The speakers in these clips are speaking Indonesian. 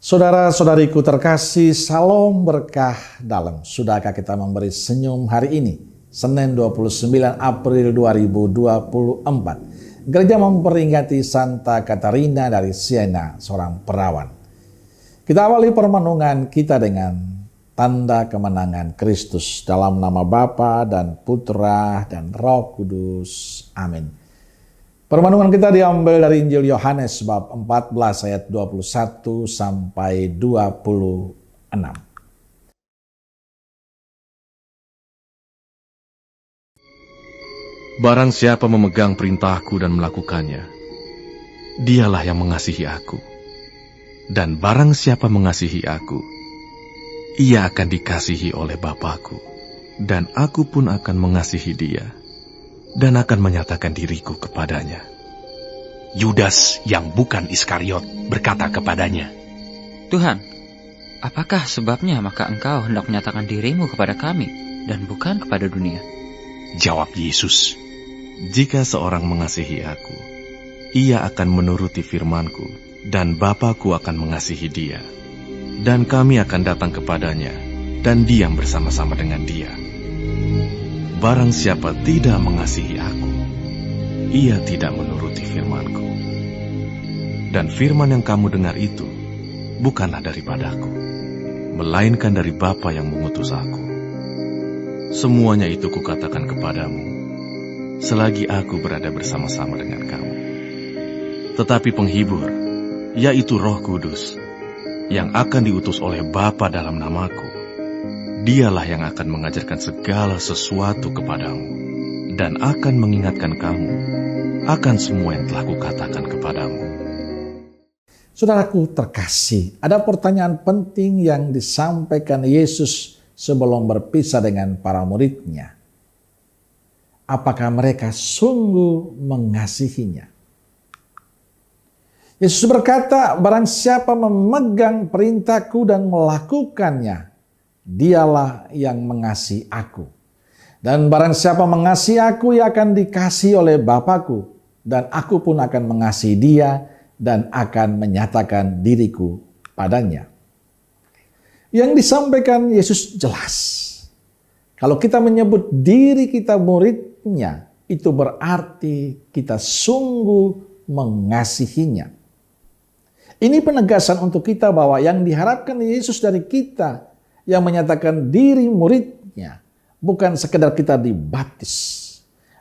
Saudara-saudariku terkasih, salam berkah dalam. Sudahkah kita memberi senyum hari ini? Senin 29 April 2024. Gereja memperingati Santa Katarina dari Siena, seorang perawan. Kita awali permenungan kita dengan tanda kemenangan Kristus dalam nama Bapa dan Putra dan Roh Kudus. Amin. Permenungan kita diambil dari Injil Yohanes bab 14 ayat 21 sampai 26. Barang siapa memegang perintahku dan melakukannya, dialah yang mengasihi aku. Dan barang siapa mengasihi aku, ia akan dikasihi oleh Bapa-Ku, dan aku pun akan mengasihi dia, dan akan menyatakan diriku kepadanya. Yudas yang bukan Iskariot berkata kepadanya, Tuhan, apakah sebabnya maka engkau hendak menyatakan dirimu kepada kami dan bukan kepada dunia? Jawab Yesus, Jika seorang mengasihi aku, ia akan menuruti firman-Ku, dan Bapa-Ku akan mengasihi dia. Dan kami akan datang kepadanya, dan diam bersama-sama dengan dia. Barang siapa tidak mengasihi aku, ia tidak menuruti firman-Ku. Dan firman yang kamu dengar itu, bukanlah daripadaku, melainkan dari Bapa yang mengutus aku. Semuanya itu kukatakan kepadamu, selagi aku berada bersama-sama dengan kamu. Tetapi penghibur, yaitu Roh Kudus, yang akan diutus oleh Bapa dalam namaku, dialah yang akan mengajarkan segala sesuatu kepadamu, dan akan mengingatkan kamu akan semua yang telah kukatakan kepadamu. Saudaraku terkasih, ada pertanyaan penting yang disampaikan Yesus sebelum berpisah dengan para muridnya. Apakah mereka sungguh mengasihinya? Yesus berkata, barang siapa memegang perintahku dan melakukannya, dialah yang mengasihi aku. Dan barang siapa mengasihi aku, ia akan dikasihi oleh Bapa-Ku, dan aku pun akan mengasihi dia dan akan menyatakan diriku padanya. Yang disampaikan Yesus jelas. Kalau kita menyebut diri kita muridnya, itu berarti kita sungguh mengasihinya. Ini penegasan untuk kita bahwa yang diharapkan Yesus dari kita yang menyatakan diri muridnya bukan sekedar kita dibaptis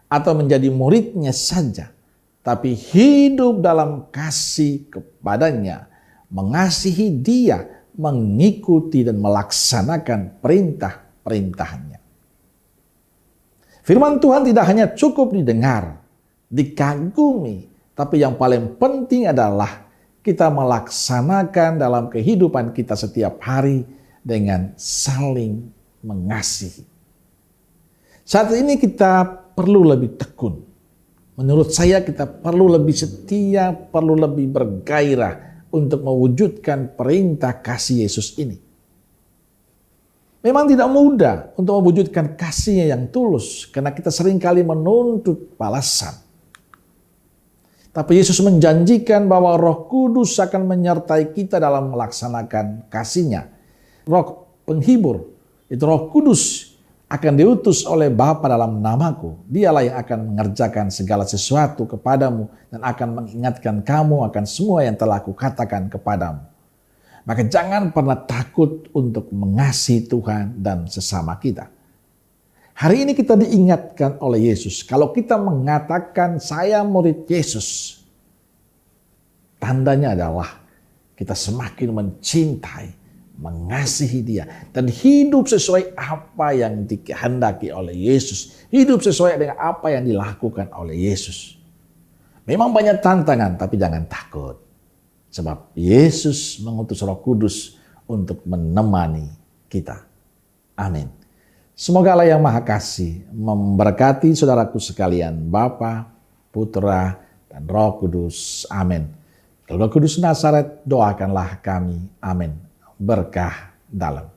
atau menjadi muridnya saja, tapi hidup dalam kasih kepadanya, mengasihi dia, mengikuti dan melaksanakan perintah-perintahnya. Firman Tuhan tidak hanya cukup didengar, dikagumi, tapi yang paling penting adalah kita melaksanakan dalam kehidupan kita setiap hari dengan saling mengasihi. Saat ini kita perlu lebih tekun. Menurut saya kita perlu lebih setia, perlu lebih bergairah untuk mewujudkan perintah kasih Yesus ini. Memang tidak mudah untuk mewujudkan kasihnya yang tulus, karena kita seringkali menuntut balasan. Tapi Yesus menjanjikan bahwa Roh Kudus akan menyertai kita dalam melaksanakan kasih-Nya. Roh penghibur, itu Roh Kudus akan diutus oleh Bapa dalam namaku. Dialah yang akan mengerjakan segala sesuatu kepadamu dan akan mengingatkan kamu akan semua yang telah kukatakan kepadamu. Maka jangan pernah takut untuk mengasihi Tuhan dan sesama kita. Hari ini kita diingatkan oleh Yesus, kalau kita mengatakan saya murid Yesus, tandanya adalah kita semakin mencintai, mengasihi dia, dan hidup sesuai apa yang dikehendaki oleh Yesus, hidup sesuai dengan apa yang dilakukan oleh Yesus. Memang banyak tantangan, tapi jangan takut, sebab Yesus mengutus Roh Kudus untuk menemani kita. Amin. Semoga Allah yang Maha Kasih memberkati saudaraku sekalian, Bapa, Putra, dan Roh Kudus. Amin. Roh Kudus Nazaret, doakanlah kami. Amin. Berkah dalam.